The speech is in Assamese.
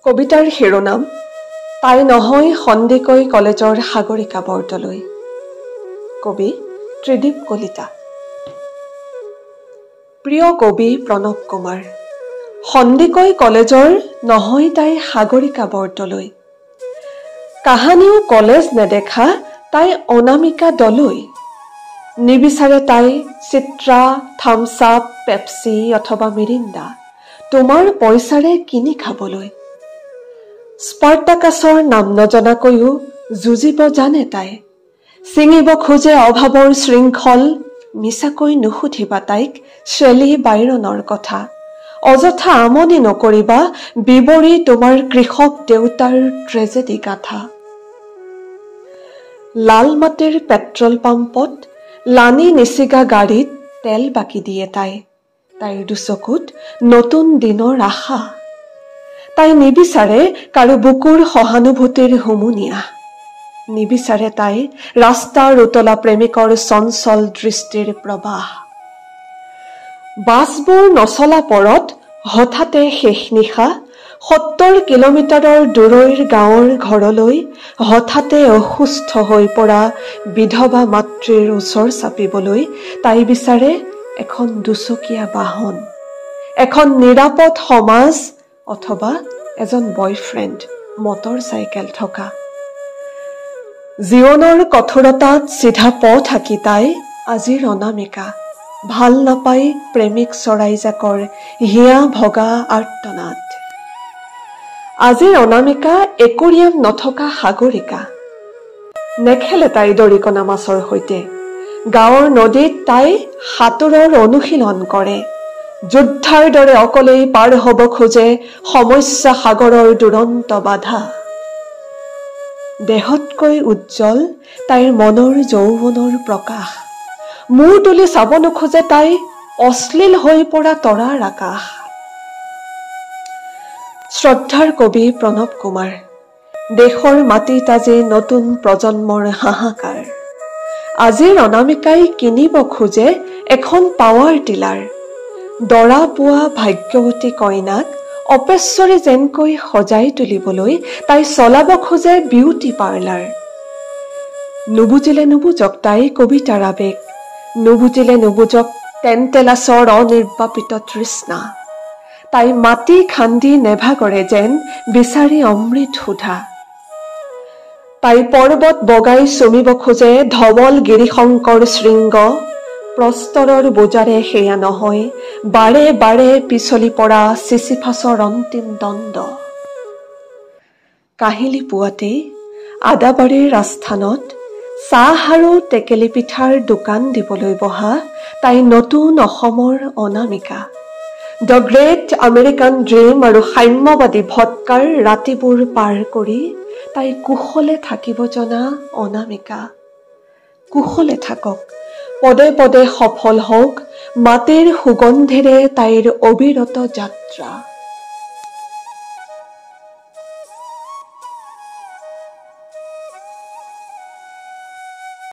কবিতাৰ শিৰোনাম তাই নহয় সন্দিকৈ কলেজৰ সাগৰিকা বৰদলৈ। কবি ত্ৰিদীপ কলিতা। প্ৰিয় কবি প্ৰণৱ কুমাৰ। সন্দিকৈ কলেজৰ নহয় তাই সাগৰিকা বৰদলৈ। কাহানিও কলেজ নেদেখা তাই অনামিকা দলৈ। নিবিচাৰে তাই চিত্ৰা, থামছ আপ, পেপচি অথবা মিৰিণ্ডা তোমাৰ পইচাৰে কিনি খাবলৈ। স্পাৰ্টাকাছৰ নাম নজনাকৈও যুঁজিব জানে তাই। ছিঙিব খোজে অভাৱৰ শৃংখল। মিছাকৈ নুসুধিবা তাইক শ্বেলী বাইৰণৰ কথা। অযথা আমনি নকৰিবা বিৱৰি তোমাৰ কৃষক দেউতাৰ ট্ৰেজেডি গাথা। লাল মাটিৰ পেট্ৰল পাম্পত লানি নিচিগা গাড়ীত তেল বাকি দিয়ে তাই। তাইৰ দুচকুত নতুন দিনৰ আশা। তাই নিবিচাৰে কাৰো বুকুৰ সহানুভূতিৰ হুমুনিয়া। নিবিচাৰে তাই ৰাস্তাৰ উতলা প্ৰেমিকৰ চঞ্চল দৃষ্টিৰ প্ৰবাহ। বাছবোৰ নচলা পৰত হঠাতে শেষ নিশা ৭০ কিলোমিটাৰৰ দূৰৈৰ গাঁৱৰ ঘৰলৈ হঠাতে অসুস্থ হৈ পৰা বিধৱা মাতৃৰ ওচৰ চাপিবলৈ তাই বিচাৰে এখন দুচকীয়া বাহন, এখন নিৰাপদ সমাজ অথবা এজন বয়ফ্ৰেণ্ড মটৰ চাইকেল থকা। জীৱনৰ কঠোৰতাত চিধা পথ আঁকি তাই আজিৰ অনামিকা। ভাল নাপাই প্ৰেমিক চৰাইজাকৰ হিয়া ভগা আৰ্তনাদ। আজিৰ অনামিকা একুৰিয়াম নথকা সাগৰিকা। নেখেলে তাই দৰিকণা মাছৰ সৈতে। গাঁৱৰ নদীত তাই সাঁতোৰৰ অনুশীলন কৰে। যোদ্ধাৰ দৰে অকলেই পাৰ হ'ব খোজে সমস্যা সাগৰৰ দুৰন্ত বাধা। দেহতকৈ উজ্জ্বল তাইৰ মনৰ যৌৱনৰ প্ৰকাশ। মূৰ তুলি চাব নোখোজে তাই অশ্লীল হৈ পৰা তৰাৰ আকাশ। শ্ৰদ্ধাৰ কবি প্ৰণৱ কুমাৰ। দেশৰ মাটিত আজি নতুন প্ৰজন্মৰ হাহাকাৰ। আজিৰ অনামিকাই কিনিব খোজে এখন পাৱাৰ টিলাৰ। দৰা পোৱা ভাগ্যৱতী কইনাক অপেশ্বৰী যেনকৈ সজাই তুলিবলৈ তাই চলাব খোজে বিউটি পাৰ্লাৰ। নুবুজিলে নুবুজক তাই কবিতাৰ আৱেগ। নুবুজিলে নুবুজক তেন্তেলাছৰ অনিৰ্বাপিত তৃষ্ণা। তাই মাটি খান্দি নেভাগৰে যেন বিচাৰি অমৃত সোধা। তাই পৰ্বত বগাই চুমিব খোজে ধৱল গিৰিশংকৰ শৃংগ। প্ৰস্তৰৰ বোজাৰে সেয়া নহয় বাৰে বাৰে পিছলি পৰা চিচিফাছৰ অন্তিম দণ্ড। কাহিলি পুৱাতেই আদাবাৰীৰ আস্থানত চাহ আৰু টেকেলি পিঠাৰ দোকান দিবলৈ বহা তাই নতুন অসমৰ Anamika. The great American dream আৰু সাম্যবাদী ভটকাৰ ৰাতিবোৰ পাৰ কৰি তাই কুশলে থাকিব জনা অনামিকা। কুশলে থাকক, পদে পদে সফল হওক মাটিৰ সুগন্ধেৰে তাইৰ অবিৰত যাত্ৰা।